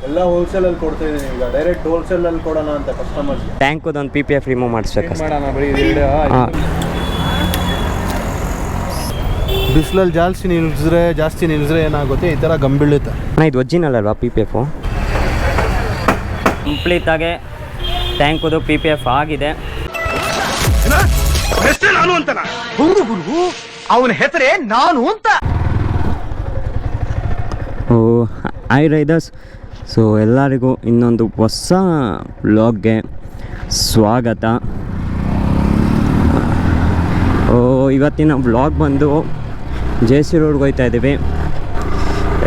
ಎಲ್ಲ ಹೋಲ್ಸೇಲಲ್ಲಿ ಕೊಡ್ತಾ ಇದ್ದೀನಿ ಈಗ. ಡೈರೆಕ್ಟ್ ಹೋಲ್ಸೇಲಲ್ಲಿ ಕೊಡೋಣ ಅಂತ ಕಸ್ಟಮರ್ಸ್ಗೆ. ಟ್ಯಾಂಕದೊಂದು PPF ರಿಮೂವ್ ಮಾಡಿಸ್ಬೇಕು ಮಾಡೋಣ ಬರೀ ಬಿಸಿಲಲ್ಲಿ ಜಾಸ್ತಿ ನಿಲ್ಲಿಸಿದ್ರೆ ಏನಾಗುತ್ತೆ, ಈ ಥರ ಗಂಬೀಳುತ್ತೆ. ಇದು ಒರಿಜಿನಲ್ ಅಲ್ವಾ PPF? ಕಂಪ್ಲೀಟಾಗೆ ಟ್ಯಾಂಕದು PPF ಆಗಿದೆ. ನಾನು ಅಂತನಾ? ಗುರು ಅವನ ಹೆಸರೇ ನಾನು ಅಂತ. ಹಾಯ್ ರೈಡರ್ಸ್, ಸೊ ಎಲ್ಲರಿಗೂ ಇನ್ನೊಂದು ಹೊಸ ವ್ಲಾಗ್ಗೆ ಸ್ವಾಗತ. ಇವತ್ತಿನ ವ್ಲಾಗ್ ಬಂದು JC ರೋಡ್ಗೆ ಹೋಗ್ತಾ ಇದ್ದೀವಿ.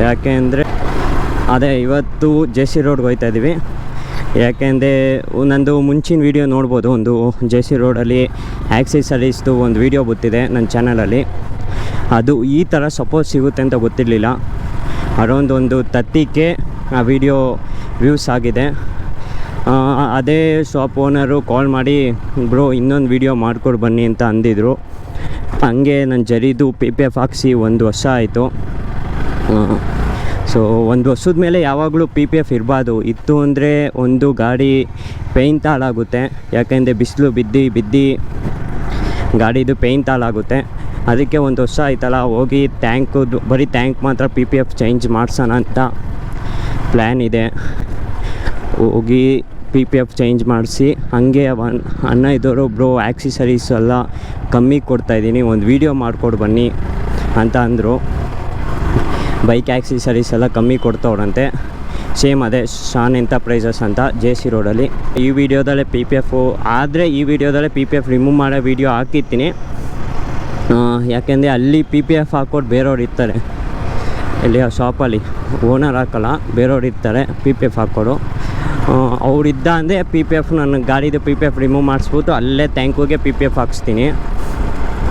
ಯಾಕೆಂದರೆ ಇವತ್ತು JC ರೋಡ್ಗೆ ಹೋಗ್ತಾ ಇದ್ದೀವಿ. ಯಾಕೆಂದರೆ ನಂದು ಮುಂಚಿನ ವೀಡಿಯೋ ನೋಡ್ಬೋದು, ಒಂದು JC ರೋಡಲ್ಲಿ ಆಕ್ಸೆಸರೀಸ್ದು ಒಂದು ವೀಡಿಯೋ ಗೊತ್ತಿದೆ ನನ್ನ ಚಾನಲಲ್ಲಿ. ಅದು ಈ ಥರ ಸಪೋರ್ಟ್ ಸಿಗುತ್ತೆ ಅಂತ ಗೊತ್ತಿರಲಿಲ್ಲ. ಅರೌಂಡ್ ಒಂದು 30K ಆ ವಿಡಿಯೋ ವ್ಯೂಸ್ ಆಗಿದೆ. ಅದೇ ಶಾಪ್ ಓನರು ಕಾಲ್ ಮಾಡಿ ಬ್ರೋ ಇನ್ನೊಂದು ವೀಡಿಯೋ ಮಾಡ್ಕೊಡು ಬನ್ನಿ ಅಂತ ಅಂದಿದ್ರು. ಹಂಗೆ ನನ್ನ ಜರಿದು PPF ಹಾಕ್ಸಿ 1 ವರ್ಷ ಆಯಿತು. ಸೊ 1 ವರ್ಷದ ಮೇಲೆ ಯಾವಾಗಲೂ PPF ಇರಬಾರ್ದು. ಇತ್ತು ಅಂದರೆ ಒಂದು ಗಾಡಿ ಪೇಂಟ್ ಹಾಳಾಗುತ್ತೆ. ಯಾಕೆಂದರೆ ಬಿಸಿಲು ಬಿದ್ದು ಗಾಡಿದು ಪೇಂಟ್ ಹಾಳಾಗುತ್ತೆ. ಅದಕ್ಕೆ 1 ವರ್ಷ ಆಯ್ತಲ್ಲ, ಹೋಗಿ ಬರೀ ಟ್ಯಾಂಕ್ ಮಾತ್ರ PPF ಚೇಂಜ್ ಮಾಡ್ಸೋಣ ಅಂತ ಪ್ಲ್ಯಾನ್ ಇದೆ. ಹೋಗಿ PPF ಚೇಂಜ್ ಮಾಡಿಸಿ ಹಾಗೆ ಅಣ್ಣ ಇದ್ದವರು ಬ್ರೋ ಆಕ್ಸೆಸರೀಸ್ ಎಲ್ಲ ಕಮ್ಮಿ ಕೊಡ್ತಾಯಿದ್ದೀನಿ, ಒಂದು ವೀಡಿಯೋ ಮಾಡಿಕೊಡು ಬನ್ನಿ ಅಂತ ಅಂದರು. ಬೈಕ್ ಆಕ್ಸೆಸರೀಸ್ ಎಲ್ಲ ಕಮ್ಮಿ ಕೊಡ್ತವ್ರಂತೆ. ಸೇಮ್ ಅದೇ ಶಾನ್ ಎಂಟರ್ಪ್ರೈಸಸ್ ಅಂತ JC ರೋಡಲ್ಲಿ. ಈ ವಿಡಿಯೋದಲ್ಲೇ PPF ಆದರೆ ಈ ವಿಡಿಯೋದಲ್ಲೇ PPF ರಿಮೂವ್ ಮಾಡೋ ವೀಡಿಯೋ ಹಾಕಿರ್ತೀನಿ. ಯಾಕೆಂದರೆ ಅಲ್ಲಿ PPF ಹಾಕ್ಕೊಟ್ಟು ಬೇರೆಯವ್ರು ಇರ್ತಾರೆ. ಇಲ್ಲಿ ಆ ಶಾಪಲ್ಲಿ ಓನರ್ ಹಾಕೋಲ್ಲ, ಬೇರೆಯವ್ರು ಇರ್ತಾರೆ PPF ಹಾಕ್ಕೊಡು. ಅವರಿದ್ದ ಅಂದರೆ PPF ನನ್ನ ಗಾಡಿದು PPF ರಿಮೂವ್ ಮಾಡಿಸ್ಬಿಟ್ಟು ಅಲ್ಲೇ ಟ್ಯಾಂಕಿಗೆ PPF ಹಾಕ್ಸ್ತೀನಿ.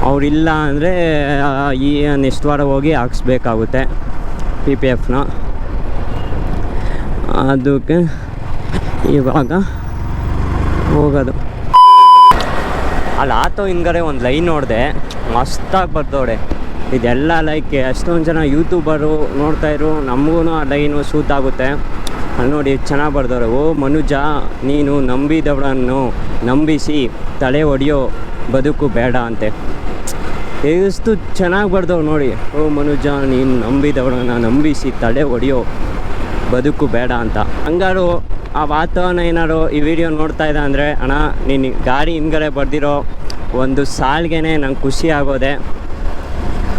ಅವರಿಲ್ಲ ಅಂದರೆ ಈ ನೆಕ್ಸ್ಟ್ ವಾರ ಹೋಗಿ ಹಾಕ್ಸ್ಬೇಕಾಗುತ್ತೆ PPFನ. ಅದಕ್ಕೆ ಇವಾಗ ಹೋಗೋದು. ಅಲ್ಲಿ ಆಟೋ ಹಿಂದ್ಗಡೆ ಒಂದು ಲೈನ್ ನೋಡಿದೆ, ಮಸ್ತಾಗಿ ಬರ್ತವ್ರೆ. ಇದೆಲ್ಲ ಲೈಕ್ ಎಷ್ಟೊಂದು ಜನ ಯೂಟ್ಯೂಬರು ನೋಡ್ತಾಯಿದ್ರು, ನಮಗೂ ಆ ಲೈನು ಸೂಟ್ ಆಗುತ್ತೆ. ಅಲ್ಲಿ ನೋಡಿ ಚೆನ್ನಾಗಿ ಬರ್ದವ್ರೆ. ಓ ಮನುಜ ನೀನು ನಂಬಿದವಳನ್ನು ನಂಬಿಸಿ ತಲೆ ಹೊಡೆಯೋ ಬದುಕು ಬೇಡ ಅಂತೆ. ಎಷ್ಟು ಚೆನ್ನಾಗಿ ಬರ್ದವ್ರು ನೋಡಿ. ಓ ಮನುಜ ನೀನು ನಂಬಿದವಳನ್ನು ನಂಬಿಸಿ ತಲೆ ಹೊಡೆಯೋ ಬದುಕು ಬೇಡ ಅಂತ. ಹಂಗಾರು ಆ ವಾತಾವರಣ ಏನಾರು ಈ ವಿಡಿಯೋ ನೋಡ್ತಾ ಇದ್ದ ಅಂದರೆ, ಅಣ್ಣ ನೀನು ಗಾಡಿ ಹಿಂದ್ಗಡೆ ಬರ್ದಿರೋ ಒಂದು ಸಾಲ್ಗೆ ನಂಗೆ ಖುಷಿ ಆಗೋದೆ.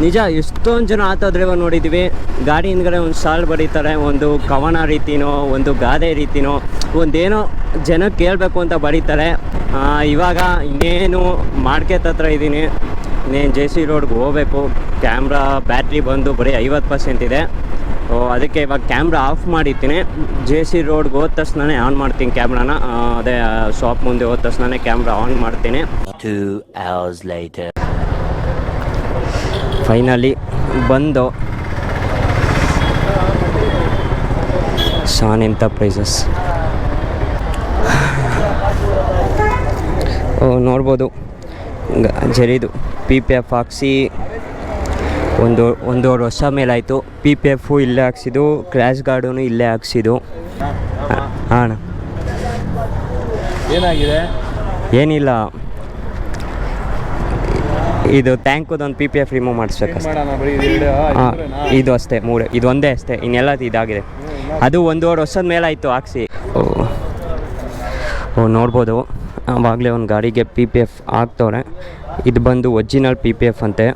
ನಿಜ, ಎಷ್ಟೊಂದು ಜನ ಆಟೋ ಡ್ರೈವರ್ ನೋಡಿದ್ದೀವಿ, ಗಾಡಿ ಹಿಂದ್ಗಡೆ ಒಂದು ಸಾಲ್ ಬರೀತಾರೆ, ಒಂದು ಕವನ ರೀತಿನೋ ಒಂದು ಗಾದೆ ರೀತಿನೋ ಒಂದೇನೋ ಜನಕ್ಕೆ ಕೇಳಬೇಕು ಅಂತ ಬರೀತಾರೆ. ಇವಾಗ ಇನ್ನೇನು ಮಾರ್ಕೆಟ್ ಹತ್ರ ಇದ್ದೀನಿ, ಇನ್ನೇನು JC ರೋಡ್ಗೆ ಹೋಗಬೇಕು. ಕ್ಯಾಮ್ರಾ ಬ್ಯಾಟ್ರಿ ಬಂದು ಬರೀ 50% ಇದೆ. ಅದಕ್ಕೆ ಇವಾಗ ಕ್ಯಾಮ್ರಾ ಆಫ್ ಮಾಡಿರ್ತೀನಿ. JC ರೋಡ್ಗೆ ಹೋದ ತಕ್ಷಣ ಆನ್ ಮಾಡ್ತೀನಿ ಕ್ಯಾಮ್ರಾನ. ಅದೇ ಶಾಪ್ ಮುಂದೆ ಹೋದ ತಕ್ಷಣ ಕ್ಯಾಮ್ರಾ ಆನ್ ಮಾಡ್ತೀನಿ. 2 hours later. ಫೈನಲಿ ಬಂದು ಶಾನ್ ಎಂಟರ್ಪ್ರೈಸಸ್ ನೋಡ್ಬೋದು. ಜರಿದು PPF ಹಾಕ್ಸಿ ಒಂದೂವರೆ ವರ್ಷ ಮೇಲಾಯಿತು. PPF ಇಲ್ಲೇ ಹಾಕ್ಸಿದ್ದು, ಕ್ರ್ಯಾಶ್ ಗಾರ್ಡೂ ಇಲ್ಲೇ ಹಾಕ್ಸಿದ್ದು. ಹಾಂ, ಏನಾಗಿದೆ? ಏನಿಲ್ಲ, ಇದು ಟ್ಯಾಂಕದೊಂದು PPF ರಿಮೂವ್ ಮಾಡಿಸ್ಬೇಕಷ್ಟೆ. ಇದು ಅಷ್ಟೇ, ಇದು ಒಂದೇ ಅಷ್ಟೇ, ಇನ್ನೆಲ್ಲ ಇದಾಗಿದೆ. ಅದು 1.5 ವರ್ಷದ ಮೇಲಾಯಿತು ಹಾಕ್ಸಿ. ನೋಡ್ಬೋದು, ಆವಾಗಲೇ ಒಂದು ಗಾಡಿಗೆ PPF ಹಾಕ್ತವ್ರೆ. ಇದು ಬಂದು ಒರಿಜಿನಲ್ PPF ಅಂತೆ.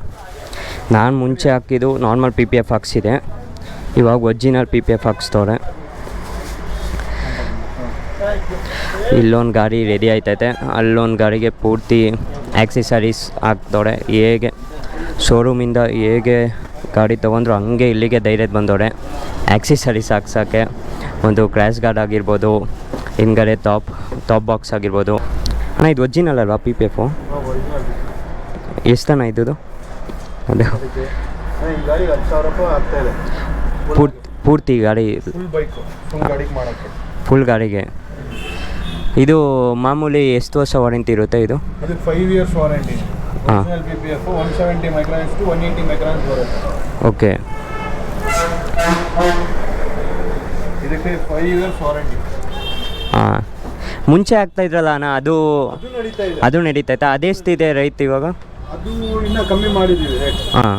ನಾನು ಮುಂಚೆ ಹಾಕಿದ್ದು ನಾರ್ಮಲ್ PPF ಹಾಕ್ಸಿದೆ, ಇವಾಗ ಒರಿಜಿನಲ್ PPF ಹಾಕ್ಸ್ತವ್ರೆ. ಇಲ್ಲೊಂದು ಗಾಡಿ ರೆಡಿ ಆಯ್ತೈತೆ, ಅಲ್ಲೊಂದು ಗಾಡಿಗೆ ಪೂರ್ತಿ ಆಕ್ಸೆಸರೀಸ್ ಹಾಕ್ತವ್ರೆ. ಹೇಗೆ ಶೋರೂಮಿಂದ ಹೇಗೆ ಗಾಡಿ ತೊಗೊಂಡ್ರು ಹಂಗೆ ಇಲ್ಲಿಗೆ ಧೈರ್ಯದ ಬಂದವ್ರೆ ಆಕ್ಸೆಸರೀಸ್ ಹಾಕ್ಸೋಕ್ಕೆ. ಒಂದು ಕ್ರ್ಯಾಶ್ ಗಾರ್ಡ್ ಆಗಿರ್ಬೋದು, ಹಿಂದ್ಗಡೆ ಟಾಪ್ ಬಾಕ್ಸ್ ಆಗಿರ್ಬೋದು. ಅಣ್ಣ ಇದು ಒರಿಜಿನಲ್ ಅಲ್ವಾ PPF? ಎಷ್ಟಣ್ಣ ಇದ್ದು? ಅದೇ ಪೂರ್ತಿ ಗಾಡಿ ಫುಲ್ ಗಾಡಿಗೆ. ಇದು ಮಾಮೂಲಿ ಎಷ್ಟು ವರ್ಷ ವಾರಂಟಿ ಇರುತ್ತೆ ಇದು? 5 years warranty. PPF 170 microns to 180 microns ಬರುತ್ತೆ. ಓಕೆ. ಇದು 5 years ವಾರಂಟಿ. ಹಾಂ, ಮುಂಚೆ ಆಗ್ತಾ ಇದ್ರಲ್ಲ ಅಣ್ಣ, ಅದು ಅದು ನಡೀತಾ ಇದೆ. ಅದು ನಡೀತೈತಾ? ಅದೆಷ್ಟಿದೆ ರೈಟ್ ಇವಾಗ? ಅದು ಇನ್ನೂ ಕಮ್ಮಿ ಮಾಡಿದ್ದೀವಿ ರೇಟ್. ಹಾಂ,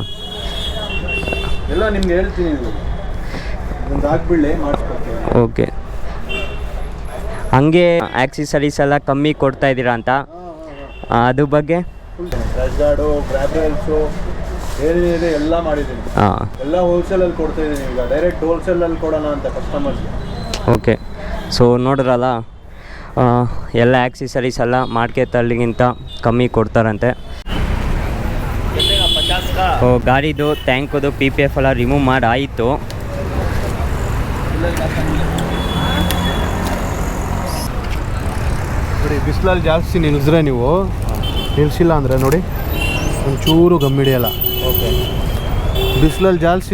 ಎಲ್ಲ ನಿಮ್ಗೆ ಹೇಳ್ತೀನಿ, ಇದು ಒಂದು ಹಾಕ್ಬಿಡ್ಲಿ ಮಾಡಿಸ್ಕೊಡ್ತೀವಿ. ಓಕೆ. ಹಂಗೆ ಆಕ್ಸೆಸರೀಸ್ ಎಲ್ಲ ಕಮ್ಮಿ ಕೊಡ್ತಾ ಇದ್ದೀರಾ ಅಂತ, ಅದ್ರ ಬಗ್ಗೆ? ಕ್ರ್ಯಾಶ್ ಗಾರ್ಡು, ಗ್ರಾಬ್ರೇಲ್ಸು ಏನಿದೆ ಎಲ್ಲ ಮಾಡಿದ್ದೀನಿ. ಹಾಂ, ಎಲ್ಲ ಹೋಲ್ಸೇಲಲ್ಲಿ ಕೊಡ್ತಾ ಇದ್ದೀನಿ. ಈಗ ಡೈರೆಕ್ಟ್ ಹೋಲ್ಸೇಲಲ್ಲಿ ಕೊಡೋಣ ಅಂತ ಕಸ್ಟಮರ್ಸ್ಗೆ. ಓಕೆ. ಸೊ ನೋಡ್ರಲ್ಲ, ಎಲ್ಲ ಆಕ್ಸೆಸರೀಸ್ ಎಲ್ಲ ಮಾರ್ಕೆಟಲ್ಲಿಗಿಂತ ಕಮ್ಮಿ ಕೊಡ್ತಾರಂತೆ. ಓ, ಗಾಡಿದು ಟ್ಯಾಂಕದು PPF ಎಲ್ಲ ರಿಮೂವ್ ಮಾಡಾಯಿತು. ನೋಡಿ, ಬಿಸಿಲಲ್ಲಿ ಜಾಸ್ತಿ ನಿಲ್ಲಿಸಿದ್ರೆ ನೀವು ನಿಲ್ಲಿಸಿಲ್ಲ ಅಂದರೆ ನೋಡಿ ಒಂಚೂರು ಗಮ್ಮಿಡಿಯಲ್ಲ. ಓಕೆ. ಬಿಸಿಲಲ್ಲಿ ಜಾಸ್ತಿ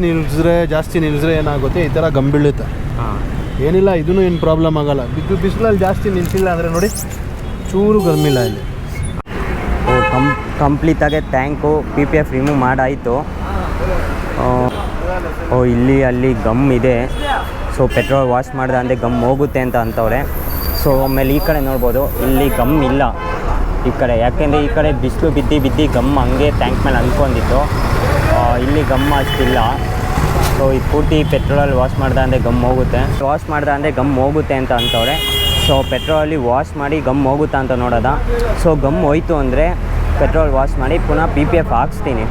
ನಿಲ್ಲಿಸಿದ್ರೆ ಏನಾಗುತ್ತೆ, ಈ ಥರ ಗಂಬೀಳುತ್ತೆ. ಹಾಂ, ಏನಿಲ್ಲ, ಇದೂ ಏನು ಪ್ರಾಬ್ಲಮ್ ಆಗಲ್ಲ. ಬಿಸಿಲಲ್ಲಿ ಜಾಸ್ತಿ ನಿಲ್ಲಿಸಿಲ್ಲ ಅಂದರೆ ನೋಡಿ ಚೂರು ಗಮ್ಮಿಲ್ಲ ಇಲ್ಲಿ. ಕಂಪ್ಲೀಟಾಗೆ ಟ್ಯಾಂಕು PPF ರಿಮೂವ್ ಮಾಡಾಯಿತು. ಇಲ್ಲಿ ಅಲ್ಲಿ ಗಮ್ ಇದೆ. ಸೊ ಪೆಟ್ರೋಲ್ ವಾಶ್ ಮಾಡಿದೆ ಅಂದರೆ ಗಮ್ ಹೋಗುತ್ತೆ ಅಂತ ಅಂತವ್ರೆ. ಸೊ ಆಮೇಲೆ ಈ ಕಡೆ ನೋಡ್ಬೋದು, ಇಲ್ಲಿ ಗಮ್ ಇಲ್ಲ ಈ ಕಡೆ, ಯಾಕೆಂದರೆ ಈ ಕಡೆ ಬಿಸಿಲು ಬಿದ್ದು ಗಮ್ ಹಂಗೆ ಟ್ಯಾಂಕ್ ಮೇಲೆ ಅಂದ್ಕೊಂಡಿತ್ತು. ಇಲ್ಲಿ ಗಮ್ ಅಷ್ಟಿಲ್ಲ. ಸೊ ಇದು ಪೂರ್ತಿ ಪೆಟ್ರೋಲಲ್ಲಿ ವಾಶ್ ಮಾಡ್ದೆ ಅಂದರೆ ಗಮ್ ಹೋಗುತ್ತೆ ಅಂತ ಅಂತವ್ರೆ. ಸೊ ಪೆಟ್ರೋಲಲ್ಲಿ ವಾಶ್ ಮಾಡಿ ಗಮ್ ಹೋಗುತ್ತಾ ಅಂತ ನೋಡೋದ. ಸೊ ಗಮ್ ಹೋಯ್ತು ಅಂದರೆ ಪೆಟ್ರೋಲ್ ವಾಶ್ ಮಾಡಿ ಪುನಃ PPF ಹಾಕ್ಸ್ತೀನಿ.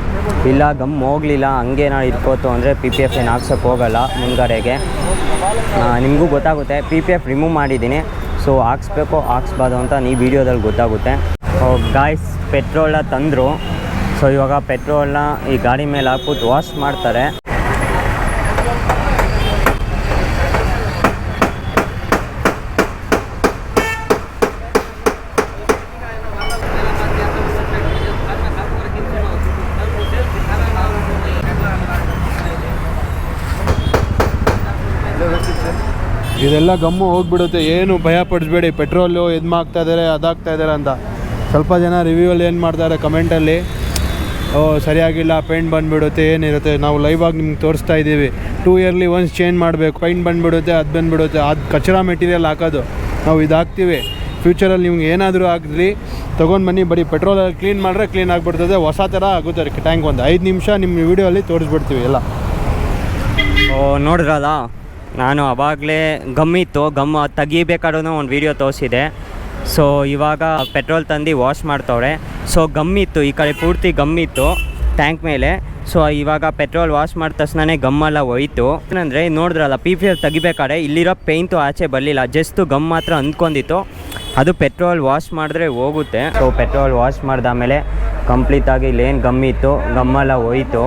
ಇಲ್ಲ ಗಮ್ ಹೋಗಲಿಲ್ಲ ಹಂಗೇನಾರು ಇಟ್ಕೋತು ಅಂದರೆ PPF ಏನು ಹಾಕ್ಸೋಕ್ಕೆ ಹೋಗಲ್ಲ ಮುಂದ್ಗಡೆಗೆ. ನಿಮಗೂ ಗೊತ್ತಾಗುತ್ತೆ, PPF ರಿಮೂವ್ ಮಾಡಿದ್ದೀನಿ. ಸೊ ಹಾಕ್ಸ್ಬೇಕು ಹಾಕ್ಸ್ಬಾರ್ದು ಅಂತ ಈ ವಿಡಿಯೋದಲ್ಲಿ ಗೊತ್ತಾಗುತ್ತೆ. ಗಾಯ್ಸ್, ಪೆಟ್ರೋಲ್ನ ತಂದರು. ಸೊ ಇವಾಗ ಪೆಟ್ರೋಲ್ನ ಈ ಗಾಡಿ ಮೇಲೆ ಹಾಕ್ಬಿಟ್ಟು ವಾಶ್ ಮಾಡ್ತಾರೆ. ಇದೆಲ್ಲ ಗಮ್ಮು ಹೋಗ್ಬಿಡುತ್ತೆ, ಏನು ಭಯ ಪಡಿಸ್ಬೇಡಿ. ಪೆಟ್ರೋಲು ಆಗ್ತಾ ಇದ್ದಾರೆ ಅಂತ ಸ್ವಲ್ಪ ಜನ ರಿವ್ಯೂವಲ್ಲಿ ಏನು ಮಾಡ್ತಾರೆ ಕಮೆಂಟಲ್ಲಿ, ಸರಿಯಾಗಿಲ್ಲ, ಪೇಂಟ್ ಬಂದುಬಿಡುತ್ತೆ, ಏನಿರುತ್ತೆ. ನಾವು ಲೈವಾಗಿ ನಿಮ್ಗೆ ತೋರಿಸ್ತಾ ಇದ್ದೀವಿ. 2 ಇಯರ್ಲಿ ಒನ್ಸ್ ಚೇಂಜ್ ಮಾಡಬೇಕು. ಪೇಂಟ್ ಬಂದುಬಿಡುತ್ತೆ, ಅದು ಬಂದುಬಿಡುತ್ತೆ. ಅದು ಕಚರಾ ಮೆಟೀರಿಯಲ್ ಹಾಕೋದು, ನಾವು ಇದು ಹಾಕ್ತೀವಿ. ಫ್ಯೂಚರಲ್ಲಿ ನಿಮ್ಗೆ ಏನಾದರೂ ಆಗಲಿ ತೊಗೊಂಡು ಬನ್ನಿ, ಬರೀ ಪೆಟ್ರೋಲಲ್ಲಿ ಕ್ಲೀನ್ ಮಾಡಿದ್ರೆ ಕ್ಲೀನ್ ಆಗಿಬಿಡ್ತದೆ, ಹೊಸ ಥರ ಆಗುತ್ತೆ ಟ್ಯಾಂಕ್. ಒಂದು 5 ನಿಮಿಷ ನಿಮ್ಮ ವಿಡಿಯೋಲ್ಲಿ ತೋರಿಸ್ಬಿಡ್ತೀವಿ ಎಲ್ಲ. ನೋಡಿದ್ರಲ್ಲ, ನಾನು ಆವಾಗಲೇ ಗಮ್ಮಿತ್ತು, ಗಮ್ ತೆಗಿಬೇಕಾದ್ರೂ ಒಂದು ವೀಡಿಯೋ ತೋರಿಸಿದೆ. ಸೊ ಇವಾಗ ಪೆಟ್ರೋಲ್ ತಂದು ವಾಶ್ ಮಾಡ್ತವ್ರೆ. ಸೊ ಗಮ್ಮಿತ್ತು, ಈ ಕಡೆ ಪೂರ್ತಿ ಗಮ್ಮಿತ್ತು ಟ್ಯಾಂಕ್ ಮೇಲೆ. ಸೊ ಇವಾಗ ಪೆಟ್ರೋಲ್ ವಾಶ್ ಮಾಡಿದ ತಕ್ಷಣವೇ ಗಮ್ಮೆಲ್ಲ ಹೋಯ್ತು. ಏನಂದರೆ ನೋಡಿದ್ರಲ್ಲ, PPF ತೆಗಿಬೇಕಾದ್ರೆ ಇಲ್ಲಿರೋ ಪೇಂಟು ಆಚೆ ಬರಲಿಲ್ಲ, ಜಸ್ಟು ಗಮ್ ಮಾತ್ರ ಅಂದ್ಕೊಂಡಿತ್ತು. ಅದು ಪೆಟ್ರೋಲ್ ವಾಶ್ ಮಾಡಿದ್ರೆ ಹೋಗುತ್ತೆ. ಸೊ ಪೆಟ್ರೋಲ್ ವಾಶ್ ಮಾಡಿದಾಮೇಲೆ ಕಂಪ್ಲೀಟಾಗಿ ಇಲ್ಲೇನು ಗಮ್ಮಿತ್ತು ಗಮ್ಮೆಲ್ಲ ಹೋಯ್ತು.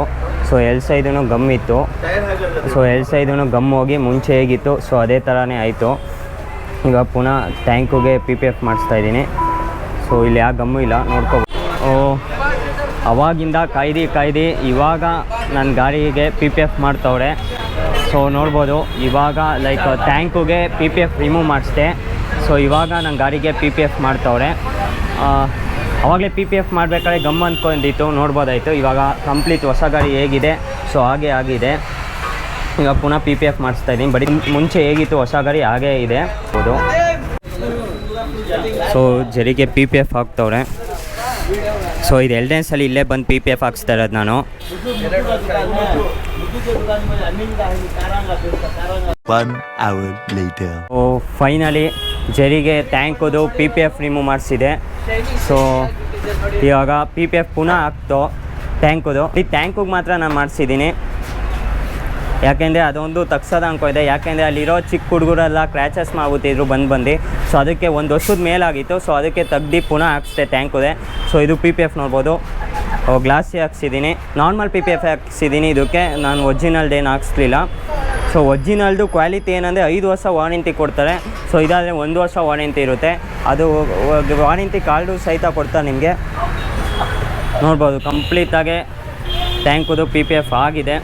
ಸೊ ಎಲ್ ಸೈದೂ ಗಮ್ಮಿತ್ತು. ಸೊ ಎಲ್ ಸೈದೂ ಗಮ್ ಹೋಗಿ ಮುಂಚೆ ಹೇಗಿತ್ತು ಸೊ ಅದೇ ಥರನೇ ಆಯಿತು. ಇವಾಗ ಪುನಃ ಟ್ಯಾಂಕಿಗೆ PPF ಮಾಡಿಸ್ತಾಯಿದ್ದೀನಿ. ಸೊ ಇಲ್ಲಿ ಯಾವ ಗಮ್ಮು ಇಲ್ಲ, ನೋಡ್ಕೊ. ಅವಾಗಿಂದ ಕಾಯ್ದು ಇವಾಗ ನನ್ನ ಗಾಡಿಗೆ PPF ಮಾಡ್ತವ್ರೆ. ಸೊ ನೋಡ್ಬೋದು, ಇವಾಗ ಲೈಕ್ ಟ್ಯಾಂಕಿಗೆ PPF ರಿಮೂವ್ ಮಾಡಿಸ್ದೆ. ಸೊ ಇವಾಗ ನನ್ನ ಗಾಡಿಗೆ PPF ಮಾಡ್ತವ್ರೆ. ಆವಾಗಲೇ PPF ಮಾಡಬೇಕಾದ್ರೆ ಗಮ್ ಅಂದ್ಕೊಂಡಿತ್ತು, ನೋಡ್ಬೋದಾಯಿತು. ಇವಾಗ ಕಂಪ್ಲೀಟ್ ಹೊಸ ಗಾಡಿ ಹೇಗಿದೆ ಸೊ ಹಾಗೆ ಆಗಿದೆ. ಇವಾಗ ಪುನಃ PPF ಮಾಡಿಸ್ತಾಯಿದ್ದೀನಿ. ಬರೀ ಮುಂಚೆ ಹೇಗಿತ್ತು ಹೊಸ ಗಾಡಿ ಹಾಗೇ ಇದೆ ಹೌದು. ಸೊ ಜರಿಗೆ PPF ಹಾಕ್ತವ್ರೆ. ಸೊ ಇದು 2ನೇ ಸಲ ಇಲ್ಲೇ ಬಂದು PPF ಹಾಕ್ಸ್ತಾ ಇರೋದು ನಾನು. 1 hour later. ಸೊ ಫೈನಲಿ ಜರಿಗೆ ಟ್ಯಾಂಕದು PPF ರಿಮೂವ್ ಮಾಡಿಸಿದೆ. ಸೊ ಇವಾಗ PPF ಪುನಃ ಹಾಕ್ತು ಟ್ಯಾಂಕದು. ಈ ಟ್ಯಾಂಕಿಗೆ ಮಾತ್ರ ನಾನು ಮಾಡಿಸಿದ್ದೀನಿ, ಯಾಕೆಂದರೆ ಅದೊಂದು ತಗ್ಸೋದು ಅನ್ಕೋದೆ. ಯಾಕೆಂದರೆ ಅಲ್ಲಿರೋ ಚಿಕ್ಕ ಹುಡುಗರೆಲ್ಲ ಕ್ರ್ಯಾಚಸ್ ಮಾಡ್ಬಿಟ್ಟಿದ್ರು ಬಂದು. ಸೊ ಅದಕ್ಕೆ 1 ವರ್ಷದ ಮೇಲಾಗಿತ್ತು. ಸೊ ಅದಕ್ಕೆ ತೆಗ್ದು ಪುನಃ ಹಾಕ್ಸ್ದೆ ಟ್ಯಾಂಕುದೆ. ಸೊ ಇದು PPF ನೋಡ್ಬೋದು, ಗ್ಲಾಸಿ ಹಾಕ್ಸಿದ್ದೀನಿ. Normal PPF ಹಾಕ್ಸಿದ್ದೀನಿ. ಇದಕ್ಕೆ ನಾನು ಒರಿಜಿನಲ್ದೇನು ಹಾಕ್ಸ್ಲಿಲ್ಲ. ಸೊ ಒರಿಜಿನಲ್ದು ಕ್ವಾಲಿಟಿ ಏನಂದರೆ 5 ವರ್ಷ ವಾರಂಟಿ ಕೊಡ್ತಾರೆ. ಸೊ ಇದಾದರೆ 1 ವರ್ಷ ವಾರಂಟಿ ಇರುತ್ತೆ. ಅದು ವಾರಂಟಿ ಕಾರ್ಡು ಸಹಿತ ಕೊಡ್ತಾರೆ ನಿಮಗೆ. ನೋಡ್ಬೋದು ಕಂಪ್ಲೀಟಾಗೆ ಟ್ಯಾಂಕುದು PPF ಆಗಿದೆ.